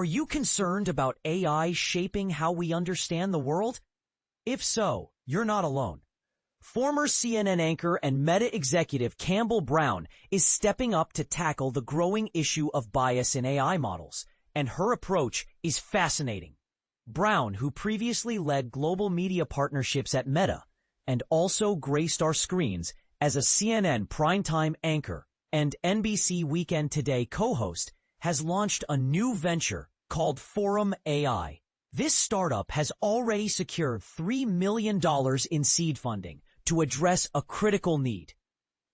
Are you concerned about AI shaping how we understand the world? If so, you're not alone. Former CNN anchor and Meta executive Campbell Brown is stepping up to tackle the growing issue of bias in AI models, and her approach is fascinating. Brown, who previously led global media partnerships at Meta and also graced our screens as a CNN primetime anchor and NBC Weekend Today co-host, has launched a new venture called Forum AI. This startup has already secured $3 million in seed funding to address a critical need: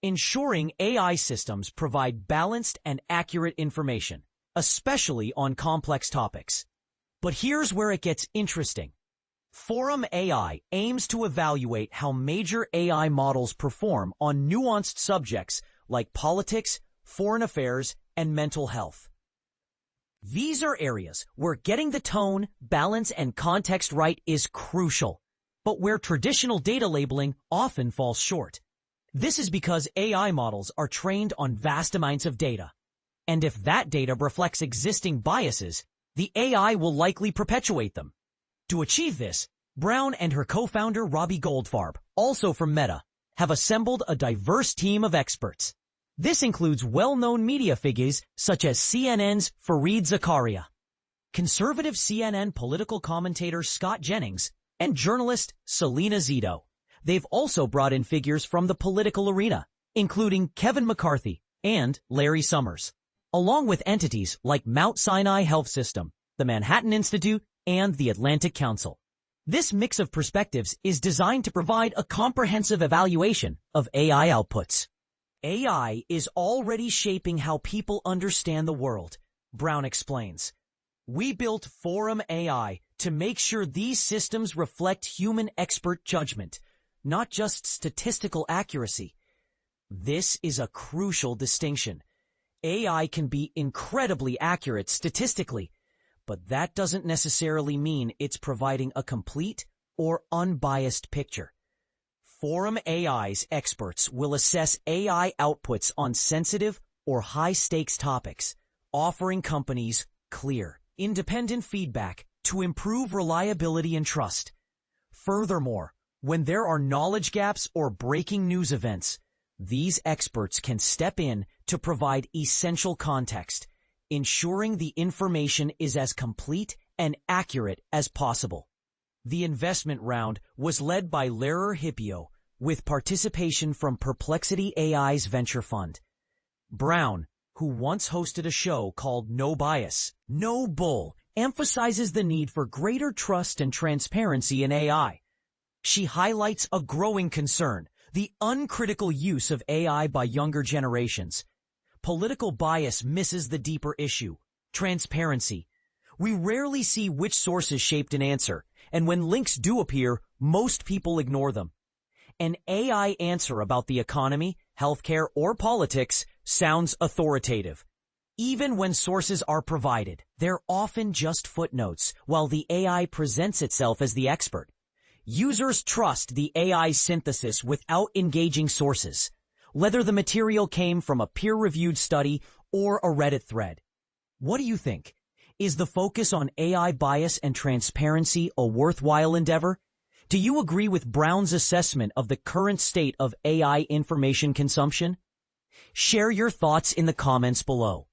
ensuring AI systems provide balanced and accurate information, especially on complex topics. But here's where it gets interesting. Forum AI aims to evaluate how major AI models perform on nuanced subjects like politics, foreign affairs, and mental health. These are areas where getting the tone, balance, and context right is crucial, but where traditional data labeling often falls short. This is because AI models are trained on vast amounts of data, and if that data reflects existing biases, the AI will likely perpetuate them. To achieve this, Brown and her co-founder Robbie Goldfarb, also from Meta, have assembled a diverse team of experts. This includes well-known media figures such as CNN's Fareed Zakaria, conservative CNN political commentator Scott Jennings, and journalist Selena Zito. They've also brought in figures from the political arena, including Kevin McCarthy and Larry Summers, along with entities like Mount Sinai Health System, the Manhattan Institute, and the Atlantic Council. This mix of perspectives is designed to provide a comprehensive evaluation of AI outputs. AI is already shaping how people understand the world, Brown explains. We built Forum AI to make sure these systems reflect human expert judgment, not just statistical accuracy. This is a crucial distinction. AI can be incredibly accurate statistically, but that doesn't necessarily mean it's providing a complete or unbiased picture. Forum AI's experts will assess AI outputs on sensitive or high-stakes topics, offering companies clear, independent feedback to improve reliability and trust. Furthermore, when there are knowledge gaps or breaking news events, these experts can step in to provide essential context, ensuring the information is as complete and accurate as possible. The investment round was led by Lerer Hipio, with participation from Perplexity AI's venture fund. Brown, who once hosted a show called No Bias, No Bull, emphasizes the need for greater trust and transparency in AI. She highlights a growing concern: the uncritical use of AI by younger generations. Political bias misses the deeper issue: transparency. We rarely see which sources shaped an answer, and when links do appear, most people ignore them. An AI answer about the economy, healthcare, or politics sounds authoritative. Even when sources are provided, they're often just footnotes, while the AI presents itself as the expert. Users trust the AI's synthesis without engaging sources, whether the material came from a peer-reviewed study or a Reddit thread. What do you think? Is the focus on AI bias and transparency a worthwhile endeavor? Do you agree with Brown's assessment of the current state of AI information consumption? Share your thoughts in the comments below.